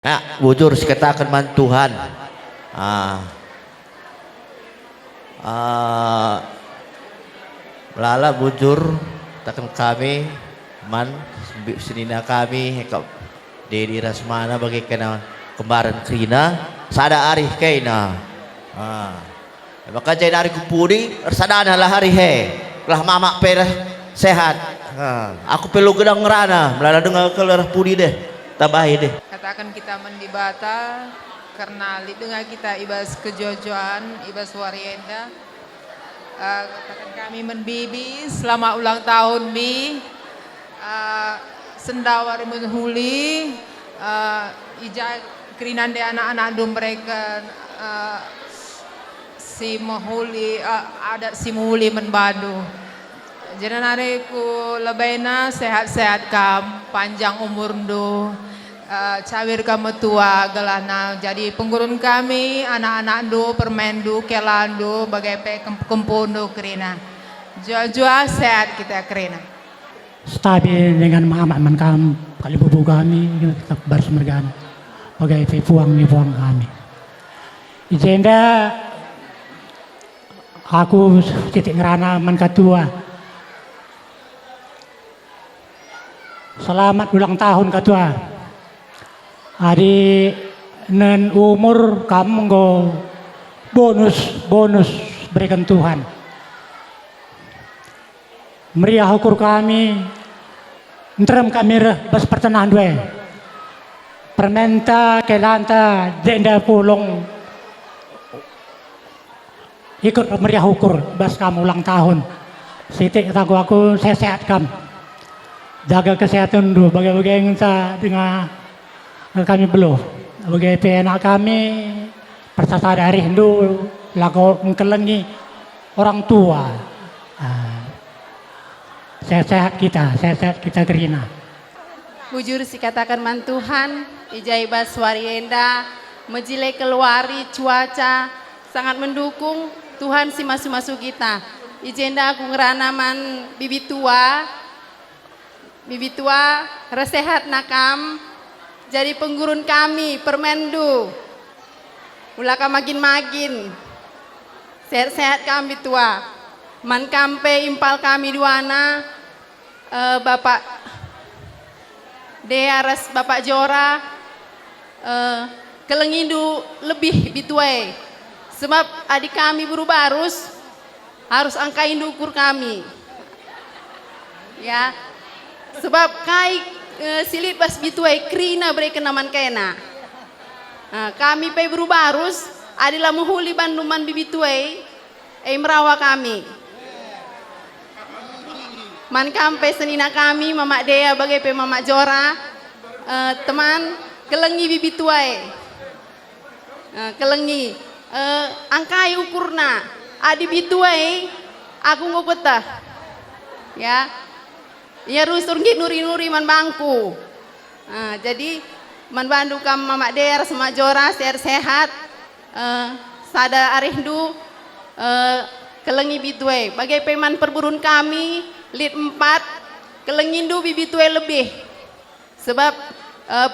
Nah, bujur sekatakan man Tuhan. Ah, lala bujur takkan kami man senina kami hekap Dedi Rasmana bagi kena kembaran Krina sada arih kaina. Maka jadi hari kupudi sadana lah hari he lah mama perah sehat. Aku perlu gedang ngerana melala dengar kelerah pudi deh tabahi deh. Katakan kita mendibata karena dengan kita ibas kejojoan, ibas warienda. Katakan kami menbibi selama ulang tahun bi sendawari menhuli ija kerinande anak-anak dum mereka si mahuli ada si muli menbadu. Jadi nariku lebena sehat-sehat kam panjang umur do. Cawir kamu tua gelana jadi penggurun kami anak-anak do permendu kelando bagai kempondo kerina jua sehat kita kerina stabil dengan Muhammad mankam kali bubu kami tetap bersemergan bagai puang kami ijenda aku titik ngerana mankatua selamat ulang tahun katua. Hari nen umur kamu go bonus berikan Tuhan. Meriah ukur kami, nterem kami bas pertenahan dua. Permenta kelanta denda pulung ikut meriah ukur bas kamu ulang tahun. Sitik aku sehat kam. Jaga kesehatan dulu bagai-bagai kita dengan kami belum bagi anak kami persasa dari Hindu lagu mengkelengi orang tua sehat-sehat kita kerina bujur si katakan man Tuhan ijaibas warienda mejile keluari cuaca sangat mendukung Tuhan si masu-masu kita ijenda aku ngerana man bibi tua resehat nakam jadi penggurun kami permendu ulaka magin sehat-sehat kami tua man kampe impal kami duana Bapak Dearas Bapak Jora kelengindu lebih bituai sebab adik kami buru barus harus angka indu ukur kami ya sebab kai silit bas bituai krina mereka naman kena kami pe berubarus adalah muhuli banduman bibituai merawa kami man kampe senina kami Mama Dea bagai pe Mama Jora teman kelengi bibituai kelengi angkai ukurna adi bituai aku ngopetah ya ya rusur nuri man bangku jadi man bandu kam Mama Der sama Jora sehat sada arihdu kelengi bitue bagai peman perburun kami lid 4 kelengindu bibitue lebih sebab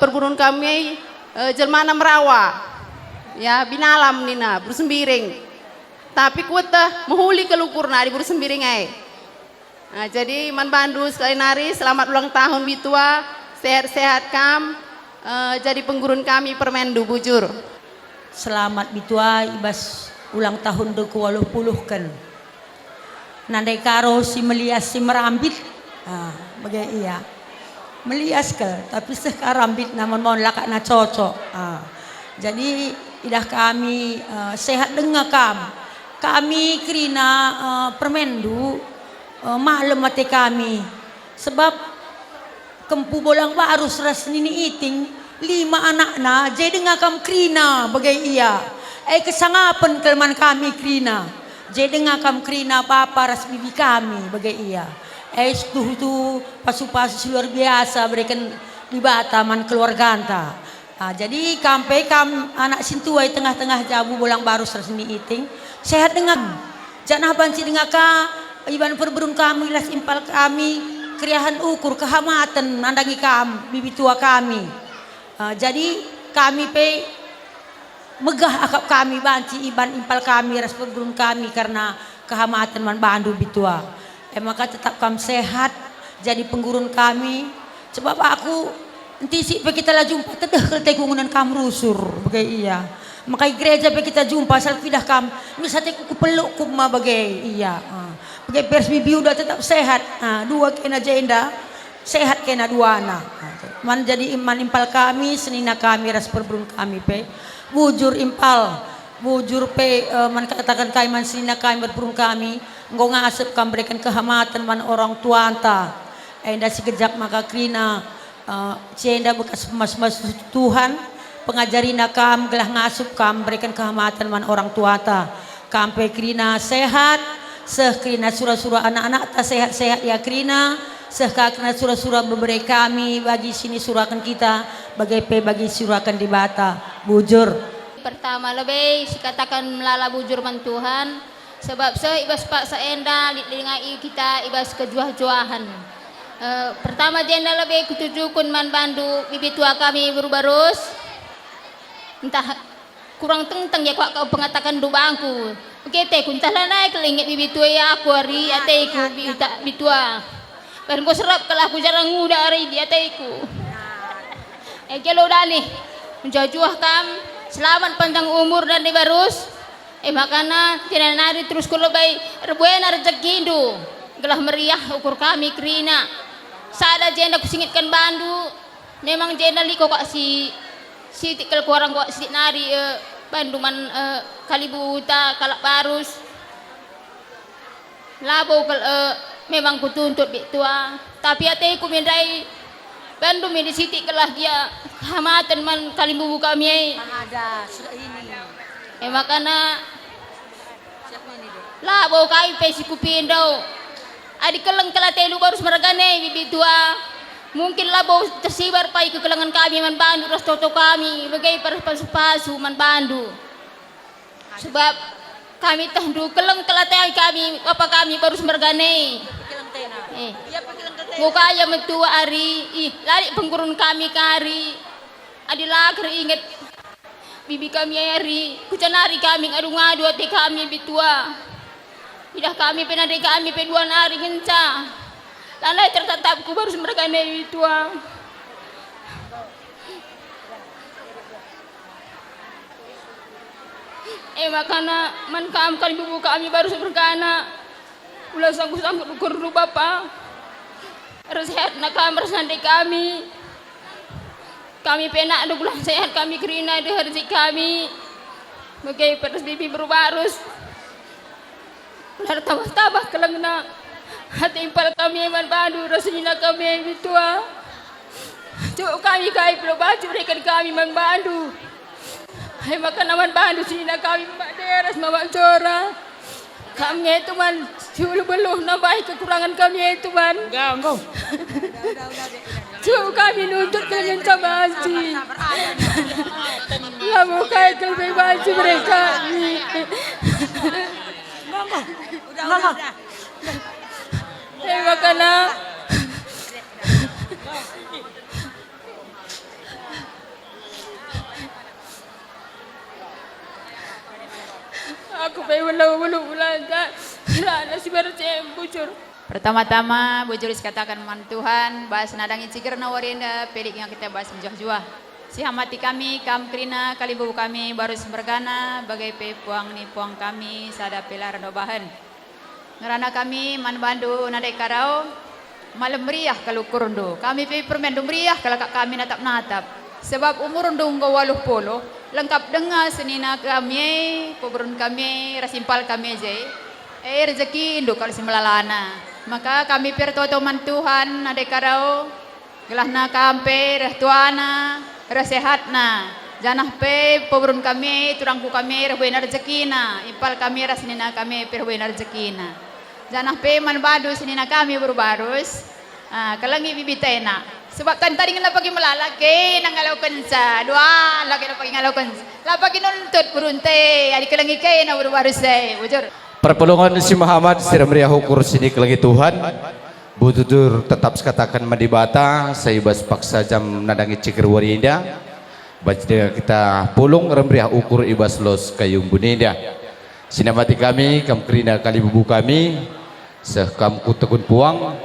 perburun kami jelmana merawa ya binalam nina bersembiring tapi kuatah menghuli kelukurna di bersembiring jadi man bandu sekali nari selamat ulang tahun bitua sehat-sehat kam jadi penggurun kami permendu bujur selamat bitua ibas ulang tahun do ke-80 kan nandai karo si melias si merambit bagai iya melias ke tapi sekarambit namun mau lakak na cocok jadi idah kami sehat dengar kami kerina permendu maklum mati kami sebab kempu bolang baru seras nini iting 5 anakna jadi ngakam krina bagai iya kesangapan kelman kami krina jadi ngakam krina papa ras bibi kami bagai iya itu pasu-pasu luar biasa berikan di Bataman keluarga anta jadi kampai anak sintuai tengah-tengah jabu bolang baru seras nini iting sehat dengan janah banci dengan iban perberun kami las impal kami kriahan ukur kehamatan nandangi kami bibi tua kami jadi kami pe megah akap kami banci iban impal kami ras pergurun kami karena kehamatan man bandu bitua. Maka tetap kami sehat jadi penggurun kami. Sebab aku nanti sih pe kita lah jumpa tedah kelte kungunan kam rusur bagai iya. Maka gereja pe kita jumpa sal pidah kam misate ku peluk ku ma bagai iya. Bagai persmi biuda tetap sehat. Dua kena jenda sehat kena dua anak. Man jadi iman impal kami senina kami ras pergurun kami pe. Bujur impal, bujur pe man katakan kami man senina kami berburung kami. Engkau ngasep kami berikan kehamatan man orang tua anta. Enda si kejap maka krina cenda bekas mas-mas Tuhan pengajarina kam gelah ngasup kam berikan kehamatan man orang tua ta. Kampe krina sehat, seh krina surah-surah anak-anak ta sehat-sehat ya krina. Seh krina surah-surah berberi kami bagi sini surahkan kita bagi surahkan di bata. Bujur. Pertama lebih katakan melala bujur man Tuhan sebab ibas pak saenda lingai kita ibas kejuah-juahan. Pertama dia lebih kutujukan man bandu bibi tua kami baru-barus entah kurang tentang ya kau pengatakan do bangku begitu kuntah lah naik kelingit bibi tua ya aku hari ateiku bibi tua baru kau serap kalau aku jarang muda hari di ateiku kalau dah nih menjuah kam selamat panjang umur dan dibarus makana tidak nari terus kalau baik rebuena rezeki do gelah meriah ukur kami krina sada jenda kusingitkan bandu memang jenda liko kok si tikal kurang kok si nari bandu man kalibuta kalak barus labo memang kutuntut bitua tapi ate ku mindai bandu mi di siti kelah dia hamatan man kalibu kami Ada ini. makana labo kai pe si kupindo adi keleng kala telu baru meragane bibi tua mungkin labo tersibar pai ke kelengan kami man bandu ras toto kami bagai pasu man bandu sebab kami tahdu keleng kala kami apa kami baru meragane muka ayam tua ari lari penggurun kami kari adilah ingat bibi kami ari kucanari kami ngadu-ngadu ati kami bitua idah kami penadai kami peduan hari genca lalai tertatapku baru mereka bitua makana man kam kali bubu kami baru berkana ulah sanggup ukur dulu bapa resehat nak kamar sandai kami penak ada bulan sehat kami kerina ada rezeki kami bagai pedas bibi berbarus ulah tabah kelengna hati impal kami man bandu rasanya kami bitua cuk kami kai belum baca berikan kami man bandu makan man bandu sina kami mbak deras mama cora kami itu man siulu beluh nambah kekurangan kami itu man enggak cuk kami nuntut kalian sama si lama kai kelebih baju mereka Enggak. makana aku pengen bulan nasi bersih bujur. Pertama-tama bujur katakan man Tuhan bahas nadang incikir na warinda pelik yang kita bahas menjuah-juah. Si hamati kami kam krina kalibu kami baru sembergana bagai puang ni puang kami sada pelar bahan. Ngerana kami man bandu nadai karau malam meriah kalau kurundo kami permen meriah kalau kami natap sebab umur undung go 80 lengkap dengan senina kami pobrun kami rasimpal kami je rezeki indo kalau melalana maka kami pertoto man Tuhan nadai karau gelahna kampe rehtuana resehatna janah pe pobrun kami turangku kami rebuena rezekina impal kami rasinina kami perbuena rezekina janah pe man badu sinina kami baru-barus kalangi bibitena sebab tadi ngala pagi melalaki nangalaukan sa dua lagi na pagi ngalaukan la pagi nuntut burunte adi kalangi kay na baru-barus bujur perpulungan si Muhammad siramriah ukur sini kelagi Tuhan bututur tetap sekatakan madibata saibas paksa jam nadangi cikir warinda baca kita pulung remriah ukur ibas los kayung buninda. Sinamati kami kam kerina kali bubu kami sekam kutekun puang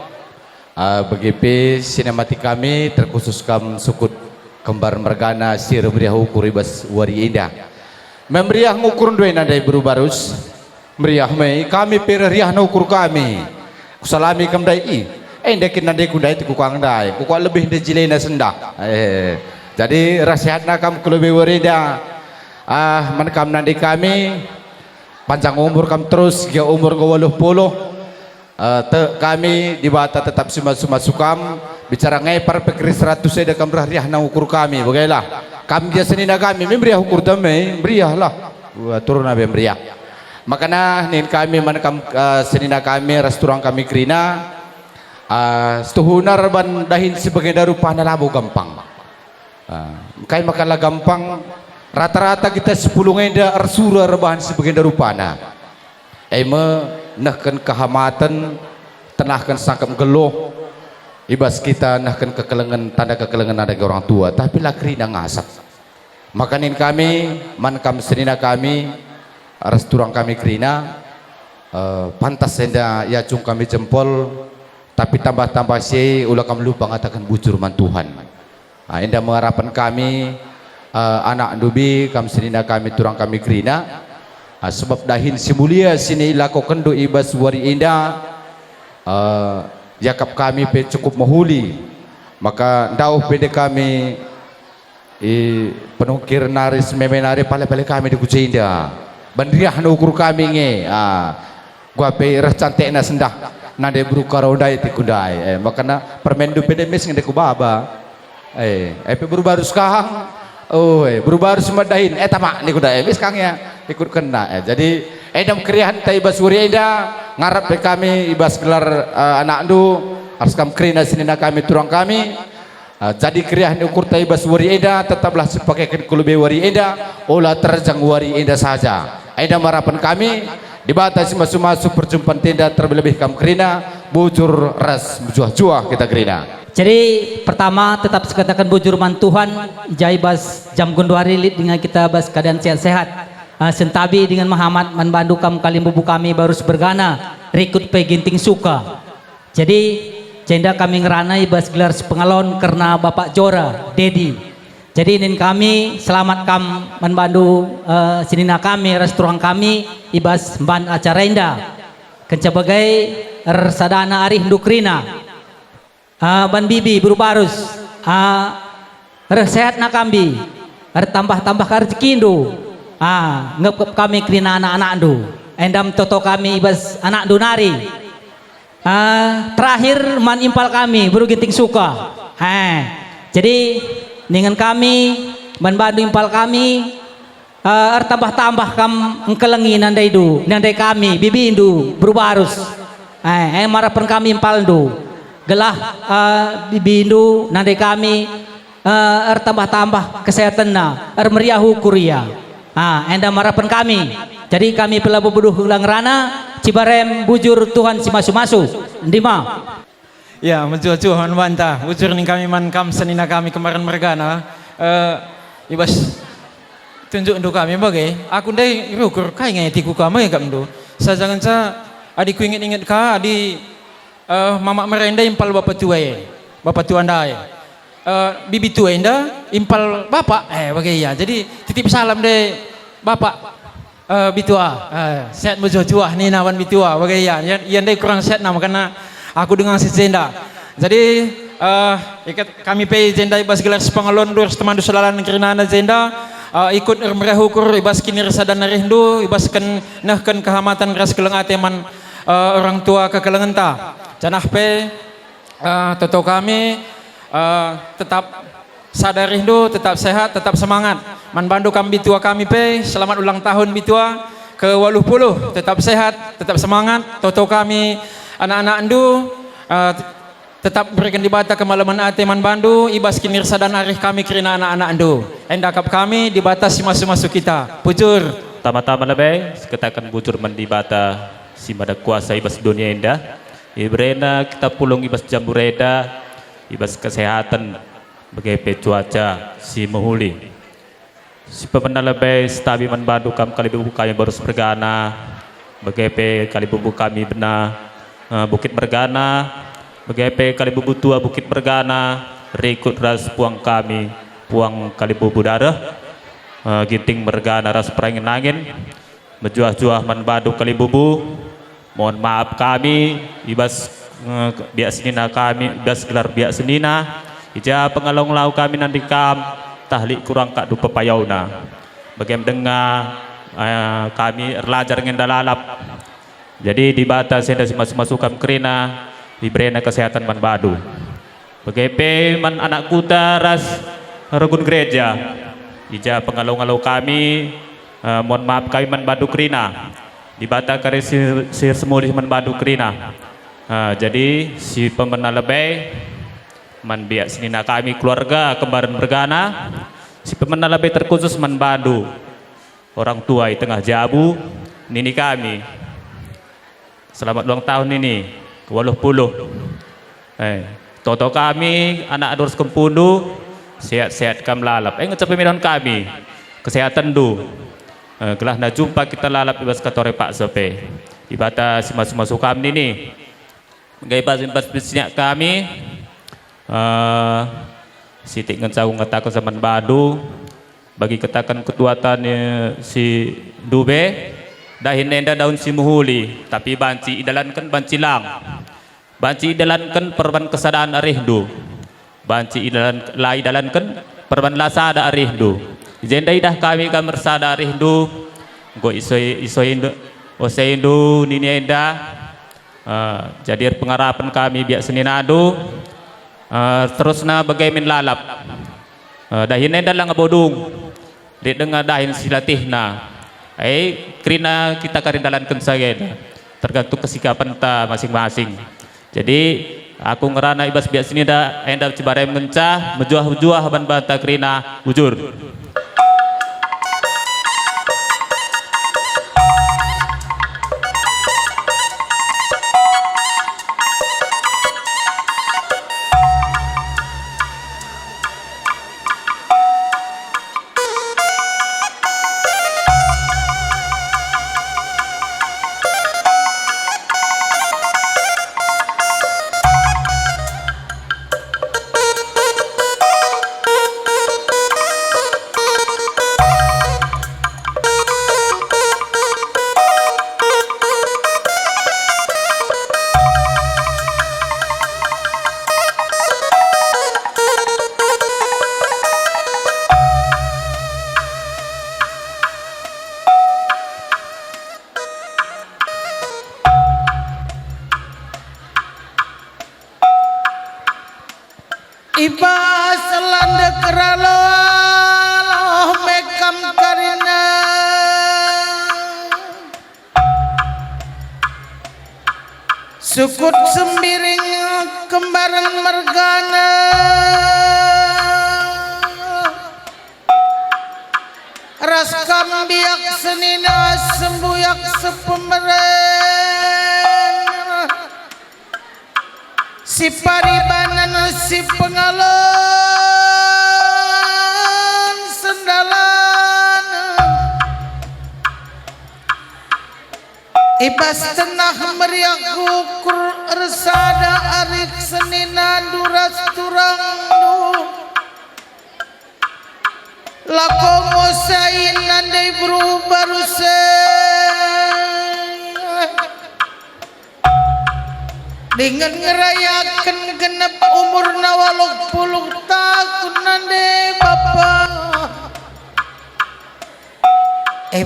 BGP sinamati kami terkhusus kam sukut kembar mergana si remriah ukur ibas wari indah. Memriah ngukur dua nadai berubarus meriah mai kami perriah ngukur kami kusalami kam dai dekin nadai kundai tu kukang dai kukang lebih de jilena sendak jadi rasihatna kam kelebih warida man kam nadai kami panjang umur kam terus ya umur 80 kami di bata tetap suma sukam bicara ngepar pekris 100 ada kam riah na ukur kami bagailah kami dia senina kami memberiah ukur damai beriah lah turun abe beriah makanya nin kami man kam senina kami restoran kami krina setuhunar ban dahin sebagai darupa na labo gampang kai makalah gampang rata-rata kita 10 ngeda arsura rebahan sebagai darupana nahkan kehamatan tenahkan sangkap geluh ibas kita nahkan kekelengan tanda kekelengan ada orang tua tapi lakri nang asap makanin kami man kam senina kami restoran kami krina pantas senda ya cung kami jempol tapi tambah-tambah si ulah kami lupa ngatakan bujur man Tuhan enda mengharapkan kami anak dubi kam senina kami turang kami krina sebab dahin si mulia sini lakukan do ibas wari indah yakap kami pe cukup mahuli maka dauh pede kami penukir naris memenari pale-pale kami di kucinda bandriah no ukur kami nge gua pe reh cantik na sendah nade beruka rodai ti kundai makana permendu pede mes ngende ku baba pe baru sekarang berubah harus madahin tamak ni kuda wis kang ya ikut kena jadi edam krihan ta ibas wuri ida ngarap pe kami ibas gelar anak ndu harus kam krina sinina kami turang kami jadi krihan ukur ta ibas wuri ida tetaplah sepakaikan kulube wari ida olah terjang wari ida saja edam harapan kami dibatasi masuk perjumpaan tenda terlebih kam krina bujur ras juah kita krina. Jadi pertama tetap sekatakan bujur man Tuhan jai bas jam gondoari lit dengan kita bas keadaan sehat-sehat sentabi dengan Muhammad man bandu kam kali bubu kami baru bergana rikut pe ginting suka jadi jenda kami ngeranai bas gelar sepengalon karena Bapak Jora Dedi jadi inin kami selamat kam man bandu sinina kami restoran kami ibas ban acara indah kencabagai sadana arih dukrina ban bibi berubarus sehat nak kambi tambah rezeki ndu ngep kami krina anak-anak ndu endam toto kami ibas anak ndu nari terakhir man impal kami baru giting suka jadi dengan kami ban bandu impal kami tambah-tambah kam engkelengi nandai kami bibi ndu berubarus marapan kami impal ndu gelah bibindu nandai kami tambah-tambah kesehatan meriahu kuria enda marapan kami jadi kami pela bobodoh ulang rana Cibarem bujur Tuhan si masu-masu ndima ya menjual-jual man bantah bujur nih kami man kam senina kami kemarin mergana ibas tunjuk untuk kami bagai aku ndai rukur kai ngai tiku kami ya kam do sajangan sa adikku inget-inget ka adi mama merenda impal bapak tua ndai bibi tua enda impal bapak bagai ya jadi titip salam deh bapak bitua sehat berjuah nih nawan bitua bagai ya yang deh kurang sehat nama karena aku dengan si jenda jadi ikat kami pe jenda ibas gelar sepengalon dur teman du selalan kirana jenda ikut merehukur ibas kini resadan rindu ibas kan nahkan kehamatan ras kelengateman orang tua kekelengan ta canah pe toto kami tetap sadar rindu tetap sehat tetap semangat man bandu kami bitua kami pe selamat ulang tahun bitua ke 80 tetap sehat tetap semangat toto kami anak-anak ndu tetap berikan dibata kemalaman ate man bandu ibas kinir sadan arih kami kirina anak-anak ndu endakap kami dibatasi masuk-masuk kita bujur tama-tama lebih sekatakan bujur mendibata si mada kuasa ibas dunia indah ibrena kita pulung ibas jambureda ibas kesehatan bagai cuaca si mahuli si pemenang lebih stabil membantu kami kali bubu kami baru bergana BGP kali bubu kami benar Bukit Mergana BGP kali bubu tua Bukit Mergana rekut ras puang kami puang kali bubu darah Ginting Mergana ras perangin angin menjuah-juah membadu kali bubu. Mohon maaf kami ibas biak senina kami ibas gelar biak senina ija pengalong lau kami nanti kam tahlik kurang kak dupa payauna bagaimana dengar kami erlajar ngenda lalap jadi di batas yang masuk kam kerina diberena kesehatan membadu bagaimana man anak kuta ras regun gereja ija pengalong-along kami mohon maaf kami membadu kerina di bata kari sir semua di membadu kerina jadi si pemenang lebih man biak senina kami keluarga kembaran bergana si pemenang lebih terkhusus membadu orang tua di tengah jabu nini kami selamat ulang tahun ini ke-80 toto kami anak adors kempundu sehat-sehat kam lalap ngecapai medan kami kesehatan du gelah na jumpa kita lalap ibas katore Pak Sope ibata si masuk kami ini gay pas bisnya kami sitik ngencau ngetakan zaman badu bagi ketakan ketuatan si Dube dahin nenda daun si muhuli tapi banci idalankan banci lang banci idalankan perban kesadaan arihdu banci idalankan perban lasada arihdu jenda idah kami kamar sada arihdu go isoindu nini enda jadi pengarapan kami biak seninadu terusna bagaimin lalap dahin enda lang bodung di dengar dahin silatihna kerina kita karindalankan saja tergantung kesikapan ta masing-masing jadi aku ngerana ibas biak sini dah enda cibarai mencah menjuah-juah ban banta kerina bujur Ibas landa keralo mekam karina sukut sembiring kembaran mergana raskam biak senina sembuyak sepemberen si paribanan si pengalon sendalan ibas tenah meriak gukur resada arik senina duras turang lako ngosain nandai berubah dengan ngerayakan genep umur nawalok puluh tahun nande bapak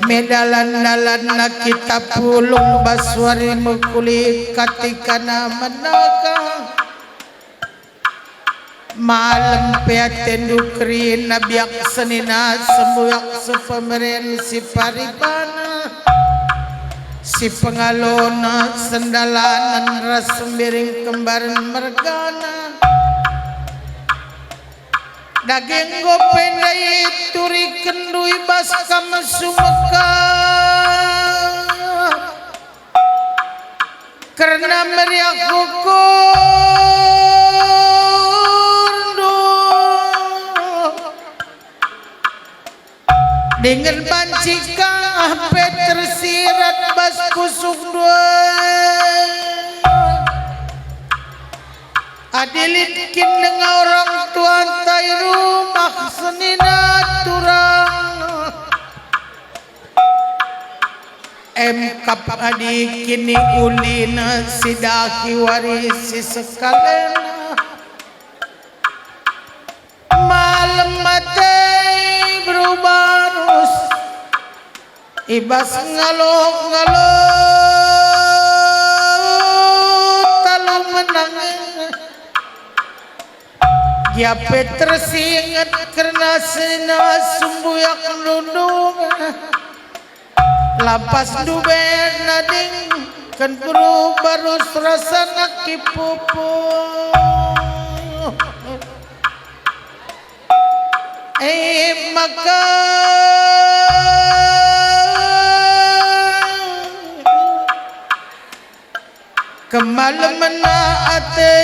medalan-dalan na kita pulung baswari mukuli katika na manaka malam peaten dukri nabiak senina sembuyak sepemeren si paribana si pengalona sendalanan ras sembiring kembaran mergana daging gopendai turi kendui bas kama sumeka karena meriak gukur dengan bancika ape tersirat bas kusuk dua adilitkin dengan orang tua tai rumah senina turang kap adi kini ulina sidaki warisi sekalena malam matei berubarus ibas ngalok-ngalok talu menang dia tersingat karena sena sumbuyak lundung lapas duben nading kan baru serasa nakipupu maka kemalaman na ate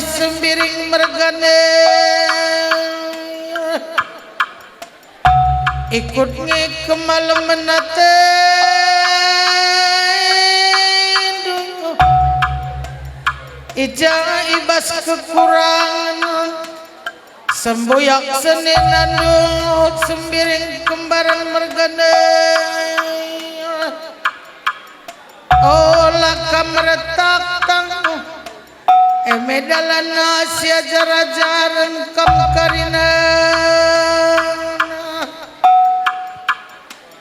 sembiring mergane ikut ngi kemalaman ate ija ibas kekurangan semboyak senenan sembiring kembaran mergane olah kamretak tangku medalan nasi ajar-ajaran kam karina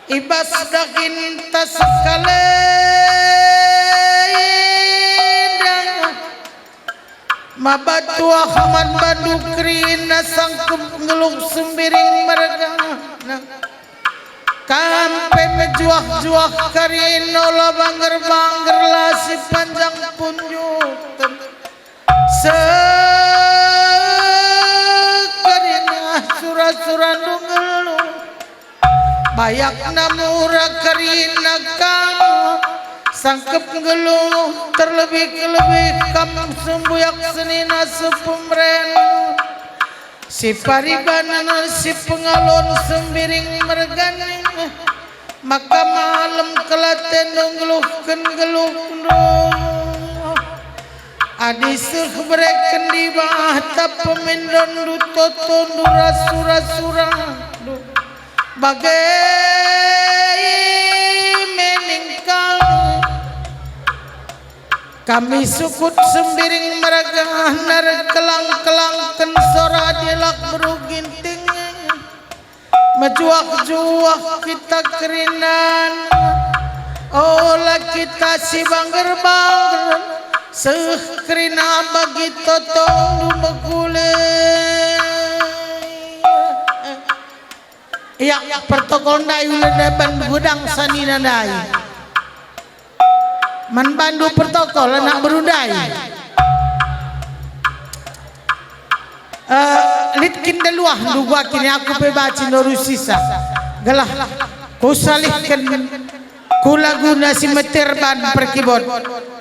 ibas dakin tas sekali mabatu ahman bandu krina sangkup ngeluk sembiring merga kampe mejuak-juak karino la bangger-bangger lasi panjang punjutan sekarina surah-surah nungelu bayak namura karina kamu sangkep ngeluh terlebih-lebih kamu sembuyak senina sepemren si paribanan si pengalon sembiring mergane maka malam kelaten ngeluhkan geluh adi seh bereken di bahta pemendon du toton du rasura-sura bagai meningkal kami sukut sembiring meragah nar kelang-kelang kensora dilak beruginting mejuak-juak kita kerinan olah kita si bangger-bangger seh kerina bagi totong du megule ya protokol ndai uledaban gudang sanina ndai man bandu protokol anak berundai litkin deluah dugua kini aku bebaci norusisa galah kusalihkan kula guna si meterban perkibot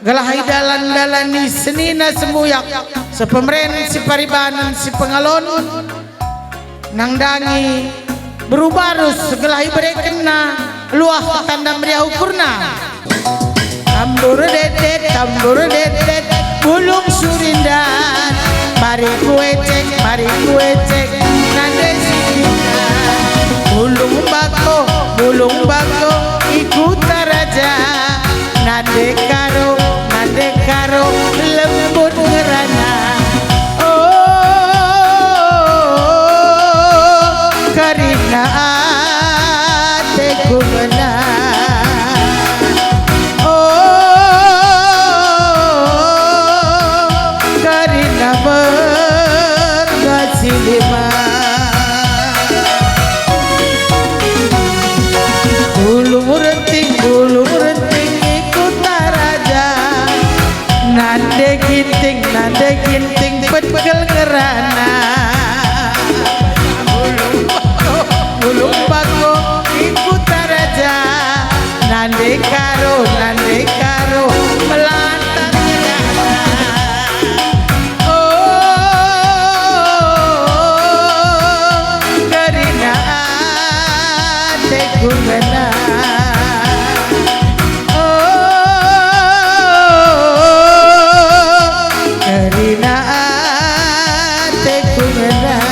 galah dalan-dalani senina sembuyak sepemren si paribanan si pengalon nangdangi berubarus segala ibarekena luah tanda meriah ukurna tambur dedet bulung surindan mari kue cek nade sikina bulung bako ikut raja nade karo lembut ngerana oh karina ateku menang karina bergasih lima bulung renting ikut raja nade ginting pekel ngerana bulung bako ikut raja nade karo melantang ngerana oh karina teku benar. Karina teku benar.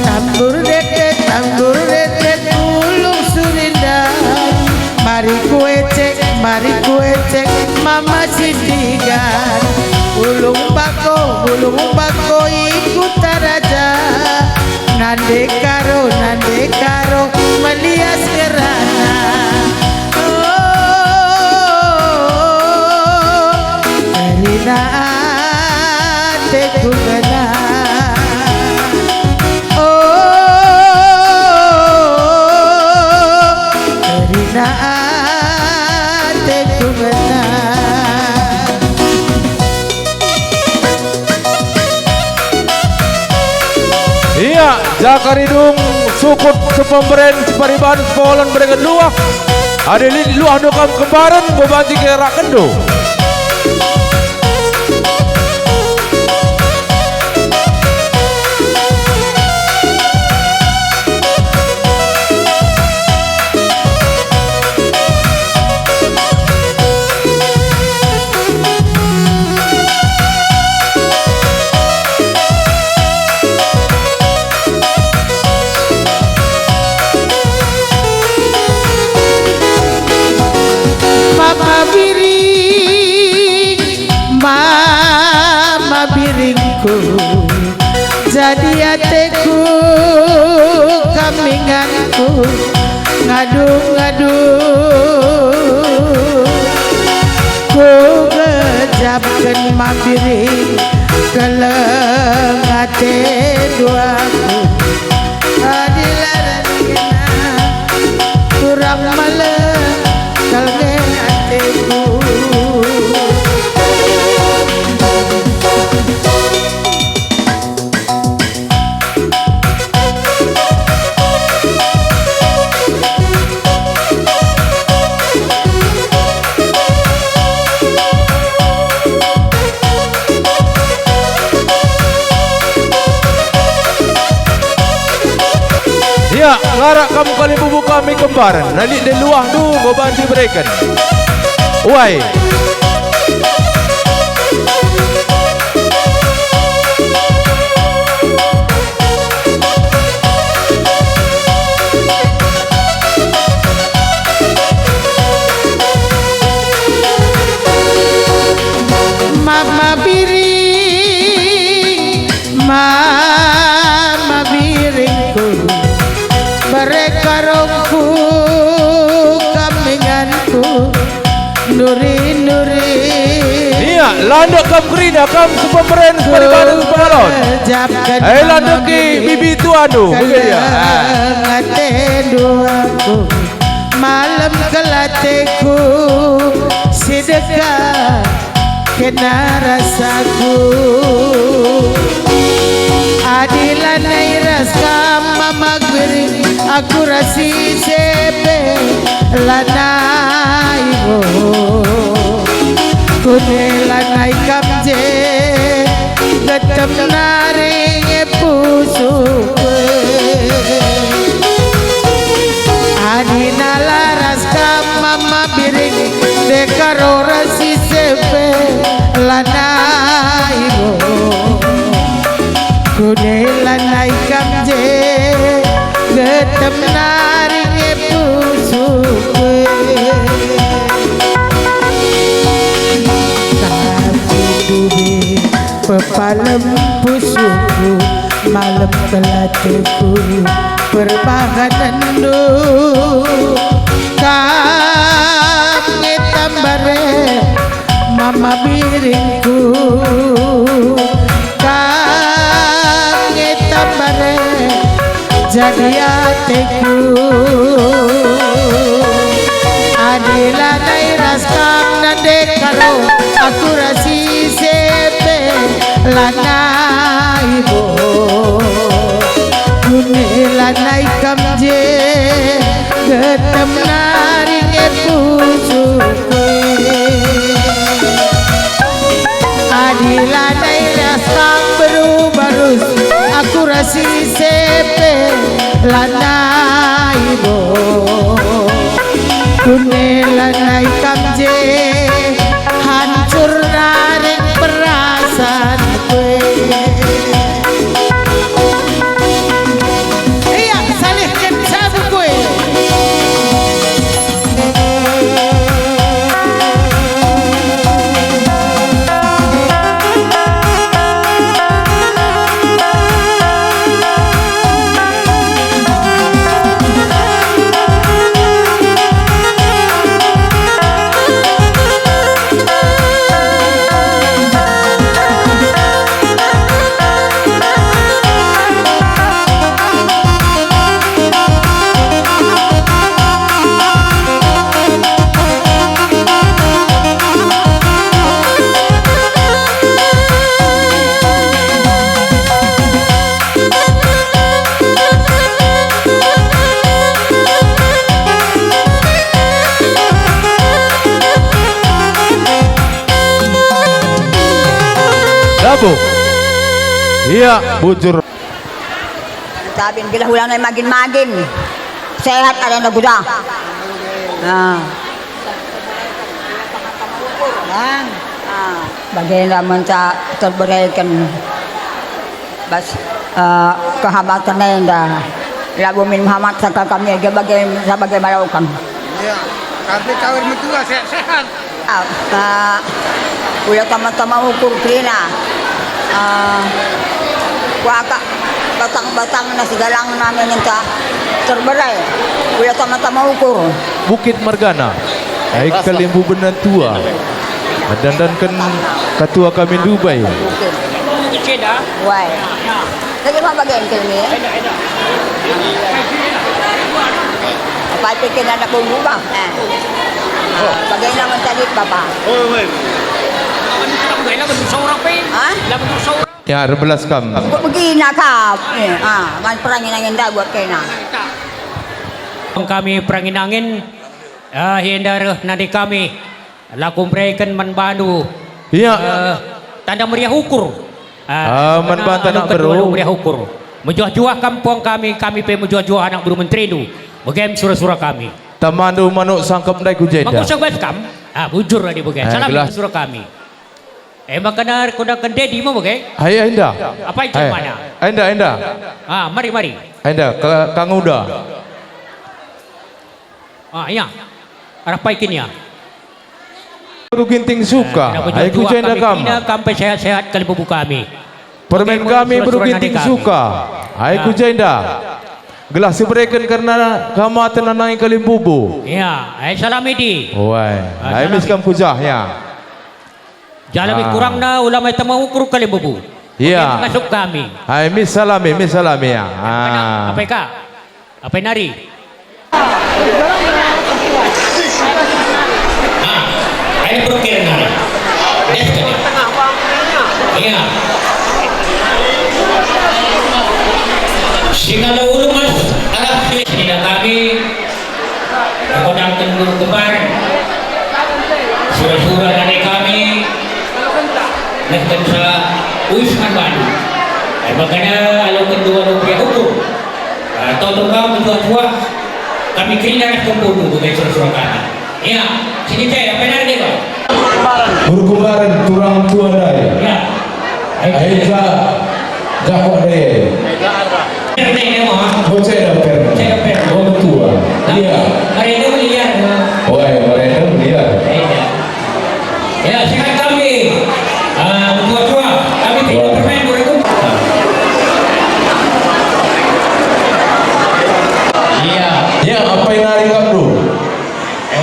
Tambur dedet ulung surinda. Mari kue cek mama sindigan. Ulung bako ikut taraja. Nande karo melias kerana. Karina teku benar. Karina teku benar. Iya, Jakaridung sukut sepemberen separiban sepolan berengan luak. Ada luak dokam kemarin bebanti kira kendo. Mama biringku jadi ateku kaminganku ngadu ku gejapkan mabiring kelengate duaku adilaran kena kurang malam kalge ateku. Ya, ngarak kamu kali bubu kami kembaran. Nalik di luah tu bebanti berikan. Wai. Mama biringku berekarongku kaminganku nuri. Iya, landok kam kerina kam sepemberen separiban sepalon. Landok ki bibi tuan tu. Begitu ya. Ngate duaku malam kelateku sedekah kena rasaku. Adilan nairas kama magbiring aku rasi sepe lanai mo kune lanai kamje gatam naring pusuke adina laras kama mabiring dekaro rasi sepe lanai mo kunelan ay kamje getem naring pusukwe tapi dubi pepalem pusuku malam kelateku perbahanan du kami tambare mama biringku tambare jadi ateku adila nairas kam nande karo aku rasi sepe lanai bo kune lanai kamje getem naring pusuke adila nairas kam baru aku rasi sepe lanai bo kune lanai kamje hancur narik perasaan kue. Iya salihkan sabu kue. Dabo. Iya, bujur. Sabi gila hulang na magin-magin. Sehat ada na guda. Nah. Bagay naman sa terberaikan bas kehambatan na yun labu min Muhammad sa kami sebagai malaukan. Iya, kami kawin mentua sehat. Uya tama-tama ukur krina. Waka batang-batang na sigalang namin yung terberai. Uya tama-tama ukur. Bukit Margana. Ai kalimbu benar tua. Dandankan ketua kami Dubai. Wai. Lagi apa bagian ini? Apa pikir anak bumbu bang? Bagian naman tadi bapak. Ya, 12 kam. Begini kap. Man perangin angin dah buat kena. Kami perangin angin hindar nadi kami lakum berikan manbandu. Iya. Tanda meriah ukur. Manbantu nak beru. Meriah ukur. Menjuah-juah kampung kami pe menjuah-juah anak buru menteri tu. Bagam surah-surah kami. Tamandu manuk sangkap dai kujenda. Mangusang baskam. Bujur di bagam. Salam surah kami. Makanar kudakan dedi mo bagay? Hai Ainda. Apa itu mana? Ainda. Mari. Ainda, Kang Uda. Iya. Apa ikinnya? Beruginting suka. Hai kujenda kam. Kampai sehat-sehat kali bubu kami. Permen kami beruginting suka. Hai kujenda. Gelas seberikan karena kamatan nanai kali bubu. Iya. Hai salam idi. Wai. Hai miskam kujah ya. Jalan kurang na ulama itu mau ukur kali bubu. Iya. Masuk kami. Hai mis salami ya. Apa kak? Apa nari? Ayo berkira nari. Iya. Singala ulu mas. Sini kami. Aku nak tunggu kembar. Surah-surah dari kami. Nasib sa Uisman Banu. Makanya kalau kedua rupiah hukum, tolong kau menjual kami kena kumpul dulu dari surah kami. Ya, sini saya apa nanti kau? Berkumbaran turang tua dai. Ya. Aija jago dai. Ini mau. Bocah dapat. Saya dapat. Oh tua. Iya. Hari ini melihat. Mereka melihat. Ya, sikat kami. Tua-tua, kami tidak bermain berikut. Iya. Ya, apa yang nari kamu?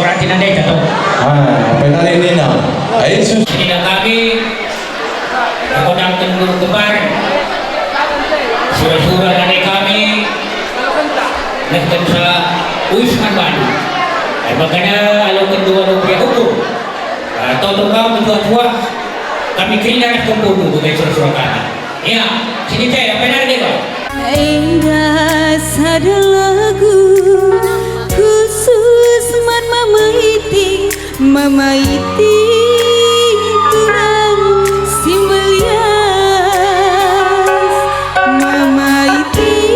Orang tidak ada jatuh. Apa yang nari ini nak? Aisyah. Ini kami. Aku nak tunggu kembar. Surah-surah dari kami. Nasib sa Uisman Banu. Makanya kalau kedua rupiah hukum, tolong kau menjual kami kena kumpul dulu dari surah kami. Ya, sini saya apa nanti kau? Indah sada lagu khusus man mamaiti turang simbelias mamaiti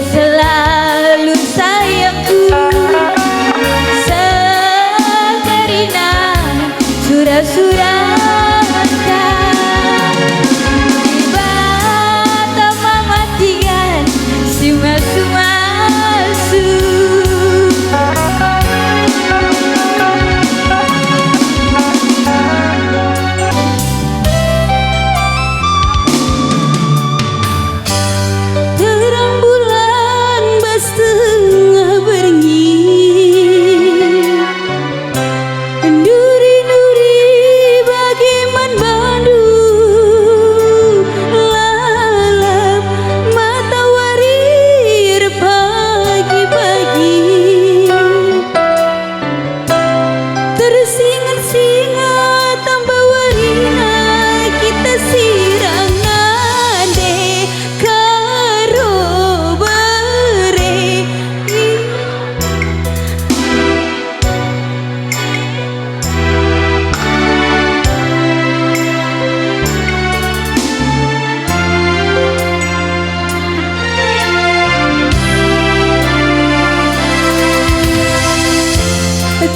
selalu sayangku Sakarina surah-surah Bata mamatikan si masu-masu Terang bulan setengah bernyi Duri-duri bagaimana bandu Lalap mata warir pagi-pagi Tersingat-singat tambah warina Kita sirangan deh karo bere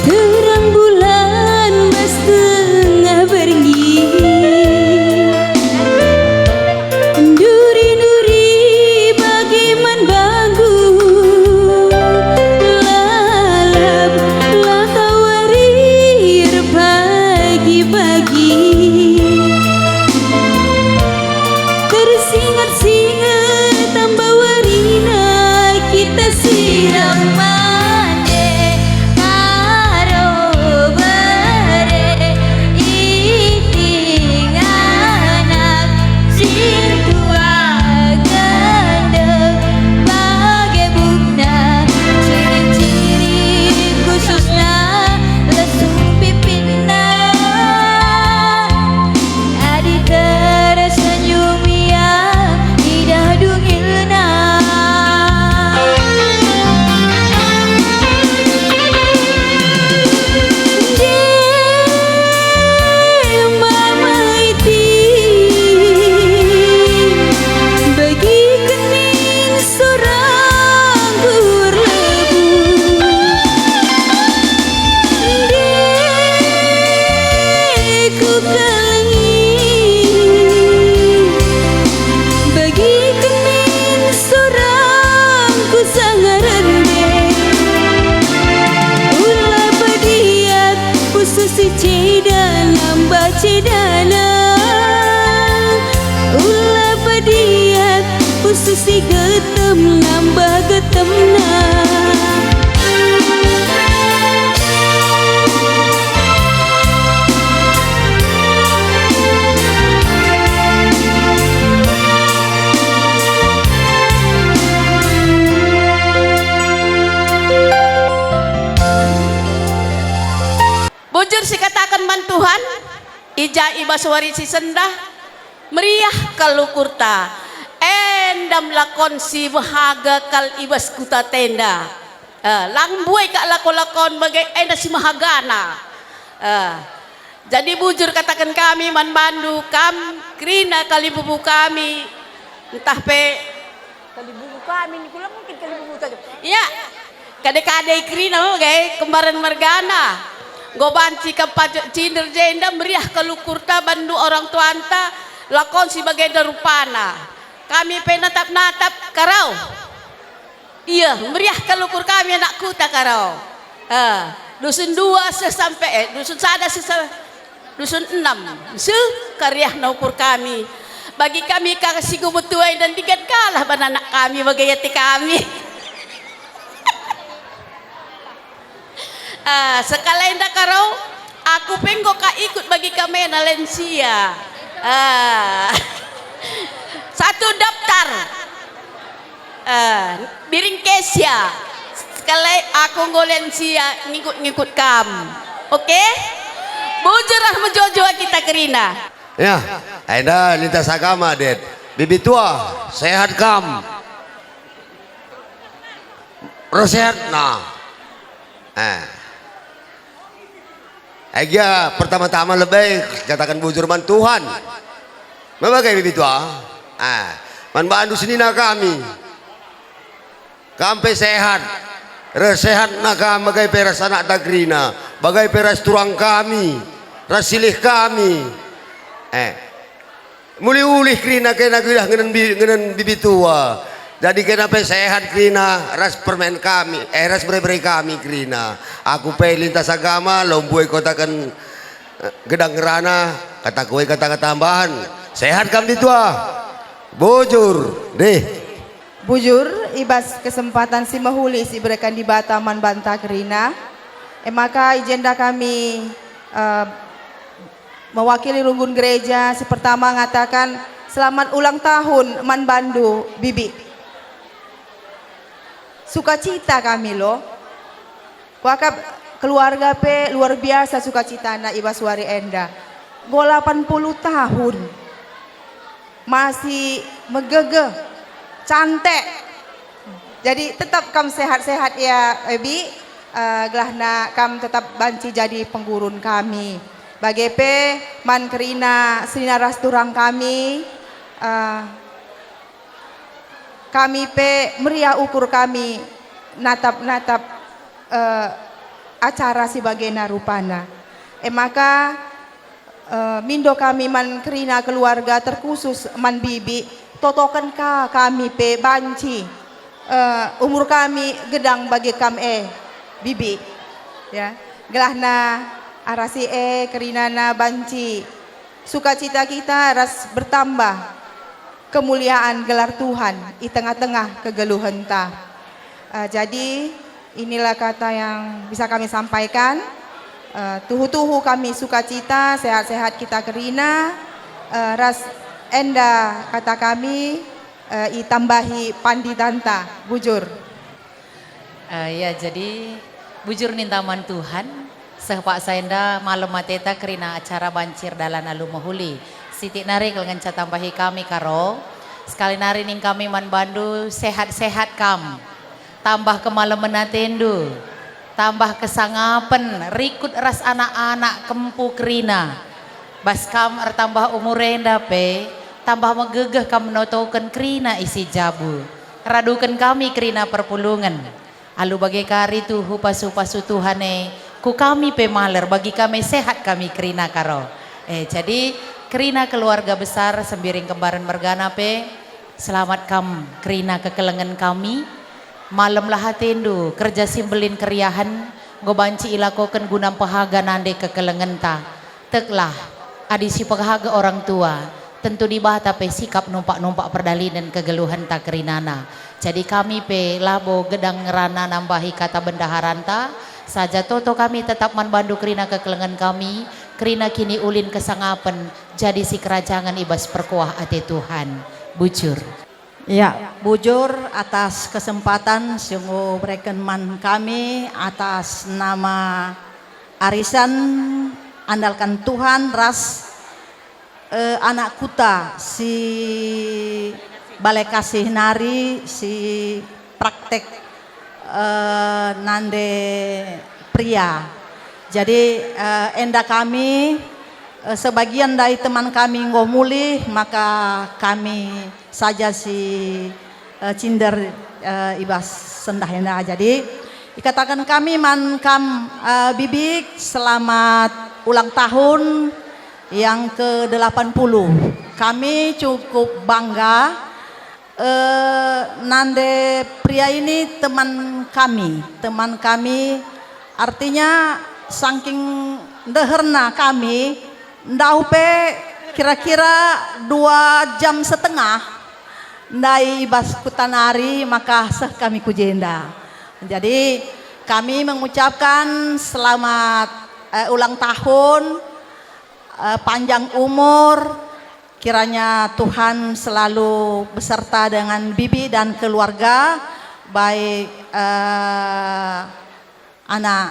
Terang bulan setengah bernyi Duri-duri bagaimana banggu Lalap lata warir pagi-pagi Tersingat-singat tambah warina Kita siram mande karo bare Iting anak sing tua gendeng Bagai bukna ciri-ciri khususna lesung pipinna Adi tersenyum yang indah dungilna Mama iti bagi kening sorang berlebu Deku kalengi bagi kening sorang ku sangarende Ulah padiat khusus si cedana mbak cedana Ulah padiat khusus si getem nambah getemna Bujur si katakan mantuhan Ija ibaswari si sendah Meriah kalukurta Endam lakon si mahaga kal ibas kuta tenda Langbuai kak lakon-lakon bagai enda si mahagana Jadi bujur katakan kami man bandu kam Krina kali bubu kami Entah pe Kali bubu kami ini kula mungkin kali bubu saja Iya Kade-kade krina bagai kembaran mergana Gobanci kepada cinder jenda meriah kalukurta bandu orang tuanta lakon sebagai darupana kami penatap-natap karau iya meriah kalukur kami anak kuta karau dusun 2 sesampai dusun sada dusun 6 kariah naukur kami bagi kami kasih gubutuai dan tiga kalah anak kami bagi yati kami sekala indah karau aku penggo ka ikut bagi kami Malaysia satu daftar biring kesia sekala aku ngolensia ngikut kam oke bujur rahmat jojo kita kerina ya ada lintas agama det bibi tua sehat kam rosehat nah Ega pertama-tama lebih katakan bujurman Tuhan. Memang kayak begitu man bandu senina kami. kampe sehat. Resehat na kam bagai peras anak tagrina, bagai peras turang kami, rasilih kami. Muli ulih krina kena gidah ngenen bibi tua. Jadi kenapa sehat krina ras permen kami, ras beri kami krina. Aku pe lintas agama lombuai kotakan gedang ngerana kata kue kata tambahan sehat kami tua. Bujur deh. Bujur ibas kesempatan si mahuli si berikan di Bataman Banta Krina. Maka agenda kami mewakili runggun gereja si pertama mengatakan selamat ulang tahun Man Bandu Bibi. Sukacita kami loh. Wakab keluarga pe luar biasa sukacita na Iba Suari Enda. Go 80 tahun. Masih megege, cantik. Jadi tetap kam sehat-sehat ya Ebi. Gelahna kam tetap banci jadi penggurun kami. Bagepe Man Krina Sina Rasturang kami. Kami pe meriah ukur kami natap acara si bagena rupana. Maka mindo kami Man Krina keluarga terkhusus Man Bibi totokan kami pe banci umur kami gedang bagi Bibi ya gelahna arasi Kerinana banci sukacita kita ras bertambah kemuliaan gelar Tuhan di tengah-tengah kegeluhan ta. Jadi inilah kata yang bisa kami sampaikan. Tuhu-tuhu kami sukacita, sehat-sehat kita Kerina. Ras enda kata kami itambahi panditanta bujur. Ya jadi bujur nintaman Tuhan. Sepak saenda malam mateta Kerina acara bancir dalan alu mahuli. Siti nari kelengan tambahi kami karo sekali nari ning kami Man Bandu sehat-sehat kam tambah kemalam menatendu tambah kesangapen rikut ras anak-anak kempu Kerina bas kam tambah umur renda pe tambah megegeh kam notoken Kerina isi jabu radukan kami Kerina perpulungan alu bagai kari tuhu pasu-pasu Tuhane ku kami pe maler bagi kami sehat kami Kerina karo jadi Kerina keluarga besar sembiring kembaran mergana pe selamat kam Kerina kekelengan kami malam lah hatendu kerja simbelin keriahan gobanci ilakoken gunam pahaga nande kekelengan ta teklah adisi pahaga orang tua tentu dibata pe sikap numpak-numpak perdalinan kegeluhan ta Kerinana jadi kami pe labo gedang ngerana nambahi kata bendaharanta saja toto kami tetap Man Bandu Kerina kekelengan kami Kerina kini ulin kesangapen jadi si kerajangan ibas perkuah ate Tuhan bujur. Ya bujur atas kesempatan sungguh berikan man kami atas nama arisan andalkan Tuhan ras anak kuta si balai kasih nari si praktek nande pria. Jadi enda kami sebagian dari teman kami ngomuli maka kami saja si cinder ibas sendah enda. Jadi dikatakan kami Man Kam Bibik selamat ulang tahun yang ke-80. Kami cukup bangga nande pria ini teman kami artinya saking deherna kami ndaupe kira-kira 2,5 jam ndai ibas kutanari maka seh kami kujenda. Jadi kami mengucapkan selamat ulang tahun panjang umur kiranya Tuhan selalu beserta dengan Bibi dan keluarga baik anak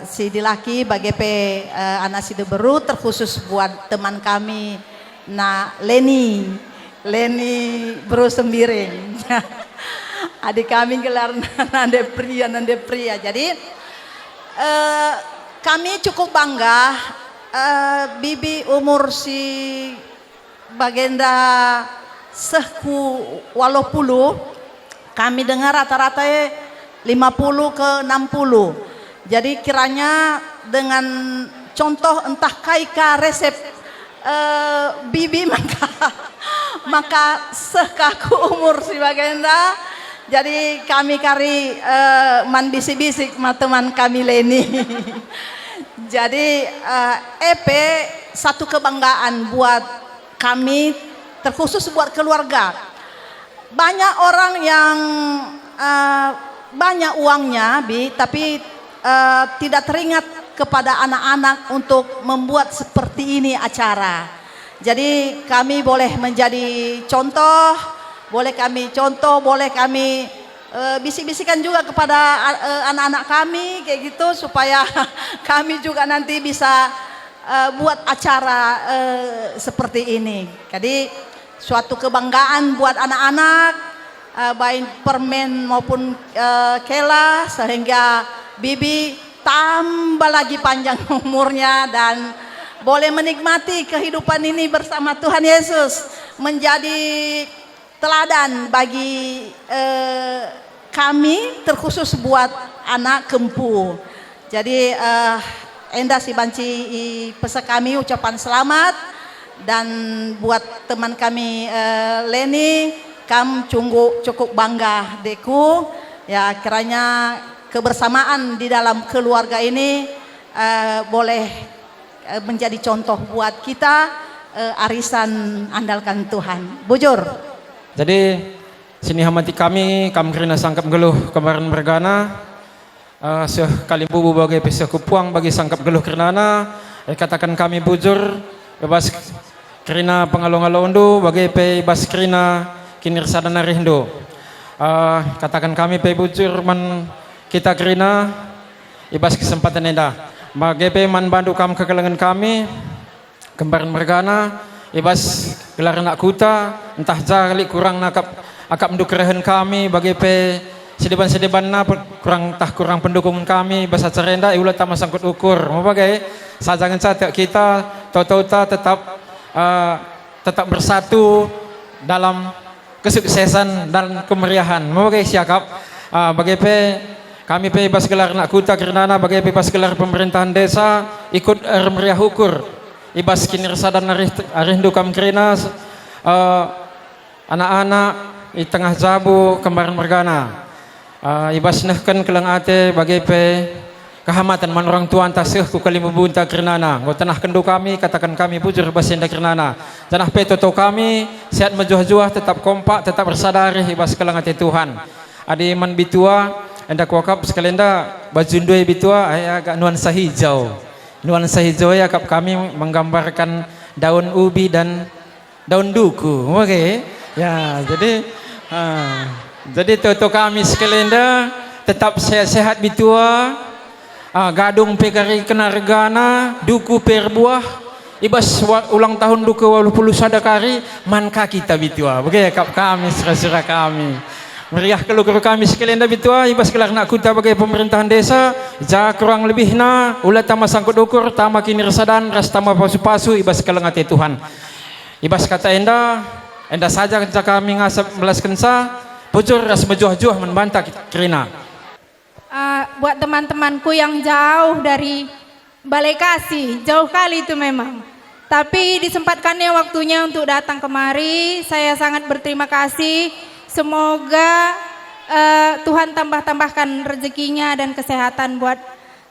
si dilaki bagepe anak si deberu terkhusus buat teman kami Leni Bro Sembiring adik kami gelar nande pria jadi kami cukup bangga Bibi umur si bagenda sehku 80 kami dengar rata-rata 50 ke 60. Jadi kiranya dengan contoh entah kaika resep bibi maka sekaku umur si bagenda. Jadi kami kari man bisik-bisik sama teman kami Leni. Jadi EP satu kebanggaan buat kami, terkhusus buat keluarga. Banyak orang yang banyak uangnya, tapi tidak teringat kepada anak-anak untuk membuat seperti ini acara. Jadi kami boleh menjadi contoh, boleh kami bisik-bisikan juga kepada anak-anak kami kayak gitu supaya kami juga nanti bisa buat acara seperti ini. Jadi suatu kebanggaan buat anak-anak, baik permen maupun kela, sehingga Bibi tambah lagi panjang umurnya dan boleh menikmati kehidupan ini bersama Tuhan Yesus, menjadi teladan bagi kami, terkhusus buat anak kempu. Jadi endah si banci pesan kami ucapan selamat, dan buat teman kami Leni, kam cukup bangga deku ya, kiranya kebersamaan di dalam keluarga ini boleh menjadi contoh buat kita, arisan andalkan Tuhan. Bujur. Jadi sini hamati kami kerina sangkap geluh kemarin bergana, sekali bubu bagai pisah kupuang bagi sangkap geluh kerenana, katakan kami bujur, bebas kerina pengalong-along do, bagai pe bas kerina kinir sadana rindo. Katakan kami pe bujur man kita kerina, ibas kesempatan endah. Bagai pe man bandu kam kekelengan kami, kemarin bergana, ibas gelar nak kuta, entah jali kurang nakap akap mendukrehan kami bagi pe sedeban na kurang pendukung kami bahasa cerenda ulah tak sangkut ukur mau bagai sajangan saja kita tota tetap bersatu dalam kesuksesan dan kemeriahan mau bagai siakap bagi pe kami pe bas gelar nak kuta kerana bagi pe bas gelar pemerintahan desa ikut meriah ukur ibas kinirsa dan arindu kam kerina anak-anak di tengah jabu kemarin mergana ibas nehken kelang ate bagi pe kehamatan man orang tua antasih ku kalimu bunta kernana ngo tanah kendu kami katakan kami bujur basenda kernana tanah pe toto kami sehat menjuah-juah tetap kompak tetap bersadari ibas kelang ate Tuhan adi man bitua enda kuakap sekalenda bajundui bitua agak nuansa hijau ya kap kami menggambarkan daun ubi dan daun duku. Oke. Ya, jadi toto kami sekalian tetap sehat-sehat bitua. Gadung pekari kena regana, duku perbuah. Ibas ulang tahun duku 80 sadakari manka kita bitua. Oke, kap kami serah kami. Meriah keluar kami sekalian dah bitua ibas kelar nak kuta bagi pemerintahan desa ja kurang lebihna ulah tama sangkut ukur tama kini resadan ras tama pasu-pasu ibas kelang ati Tuhan ibas kata enda saja kami ngasap belas kensa bujur ras mejuah-juah membantah kerina. Buat teman-temanku yang jauh dari Balai Kasih, jauh kali itu memang, tapi disempatkannya waktunya untuk datang kemari, saya sangat berterima kasih. Semoga Tuhan tambahkan rezekinya dan kesehatan buat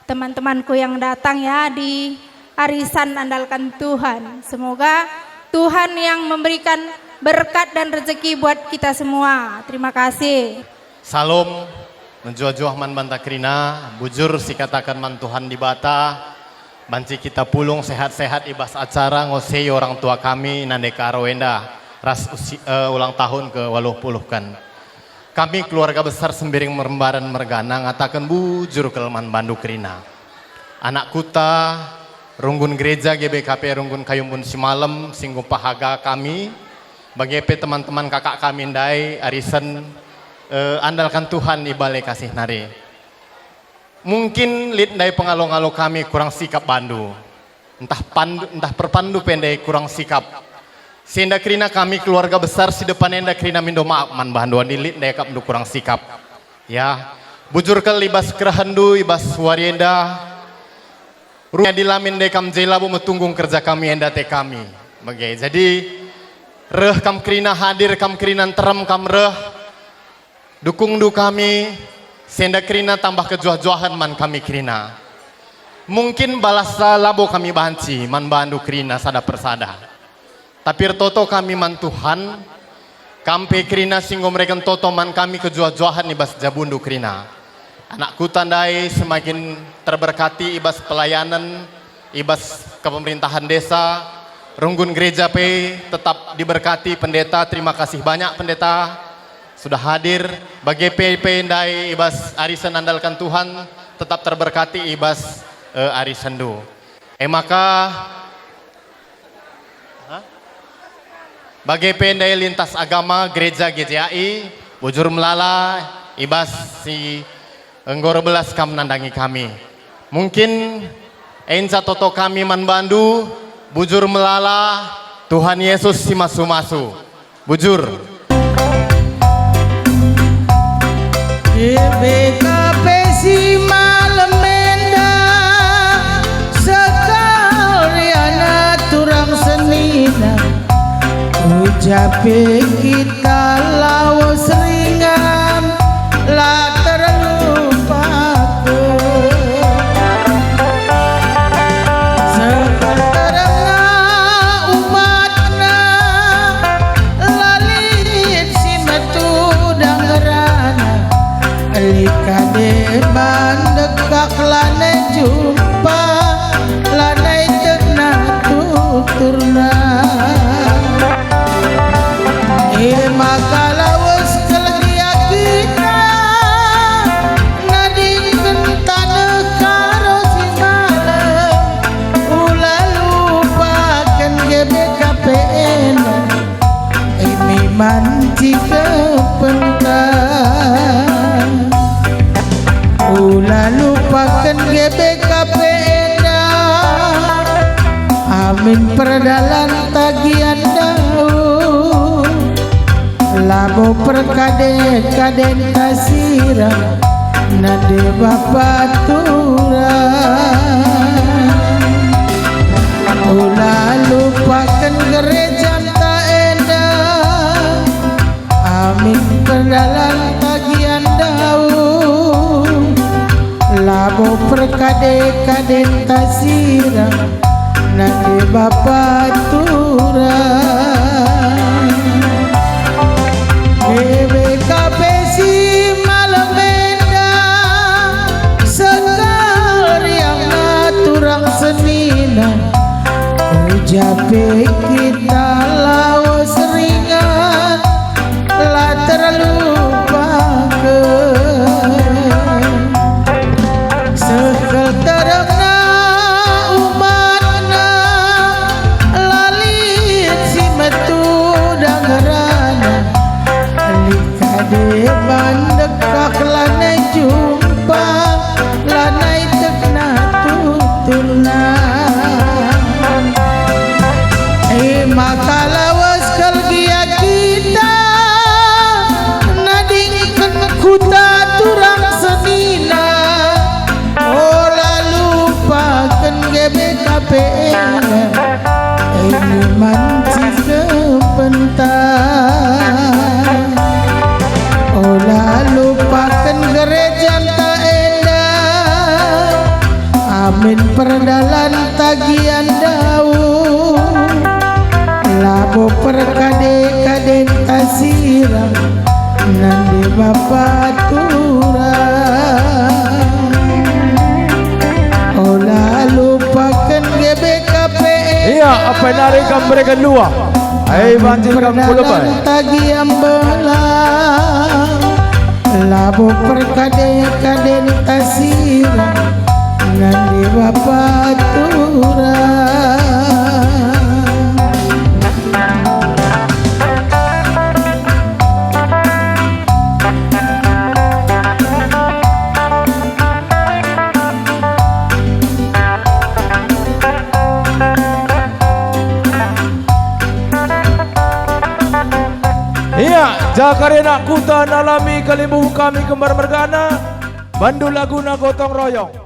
teman-temanku yang datang ya di arisan andalkan Tuhan. Semoga Tuhan yang memberikan berkat dan rezeki buat kita semua. Terima kasih. Salam menjuah-juah man banta kerina, bujur si katakan man Tuhan di bata, banci kita pulung sehat-sehat ibas acara ngosei orang tua kami nandeka arwenda. Ras ulang tahun ke 80 kan. Kami keluarga besar Sembiring Merembaran Mergana ngatakan bujur kelemahan Bandu Kerina. Anak kuta, runggun gereja GBKP runggun Kayumbun Simalem, singgung pahaga kami, bagi teman-teman kakak kami ndai arisan andalkan Tuhan di Balai Kasih Nari. Mungkin lid ndai pengalong-along kami kurang sikap Bandu. Entah perpandu pendai kurang sikap. Senda krina kami keluarga besar si depan enda krina mindo maaf man bahanduan dilit ndekap ndu kurang sikap. Ya, bujur ke libas kerahandu ibas warienda. Runya dilamin dekam jelabu metunggung kerja kami enda te kami. Bagai. Jadi reh kam krina hadir kam krina terem kam reh. Dukung du kami senda krina tambah kejuah-juahan man kami krina. Mungkin balas labo kami banci man bandu krina sada persada. Tapi toto kami man Tuhan, kampe krina singgo mereka toto man kami kejuah-juahan ibas jabundu krina. Anakku tandai semakin terberkati ibas pelayanan, ibas kepemerintahan desa, runggun gereja pe tetap diberkati pendeta. Terima kasih banyak pendeta sudah hadir. Bagi PP ndai ibas arisan andalkan Tuhan tetap terberkati ibas arisan do. Maka bagi pendai lintas agama gereja GJAI, bujur melala, ibas si enggor belas kam nandangi kami. Mungkin enca toto kami man bandu, bujur melala, Tuhan Yesus si masu-masu. Bujur. BKP si malam menda, sekalian turang senina. Ucape kita lawas ringan lah terlupakan. Sekarang umatna lalit si metu dangerana. Likade bandekak lane jumpa lane tegna tuturna. Maka lawas kelgia kita nadingkeun taneuh karo si malam ulah lupakeun GBKPN ini manci kepentan ulah lupakeun GBKPN amin perdalan tagihan daun labo perkade kaden kasira nade bapatura ulah lupakan gereja ta enda amin perdalan tagihan daun labo perkade kaden kasira nade bapatura. BKP si malam menda, sekalian turang senina. Ucape kita lawas ringan lah terlupakan. Seketerangna umatna lalit si metu dangerana. Likade bandekak lane jumpa lane tegna tutulna. Maka lawas kelgia kita nadingkeun kuta turang senina. Oh lalu lupakeun GBKPN ini manci kepentan. Olah lupakan gereja ta enda amin perdalan tagihan daun labo perkade kaden tasira nande bapatura olah lupakan GBKPN iya apa nari kam mereka dua ai banjir kam kulabai tagihan belang labo perkade kaden tasira nandi bapatura. Jakarena kutan alami kalibu kami kembar mergana. Bandu Laguna gotong royong.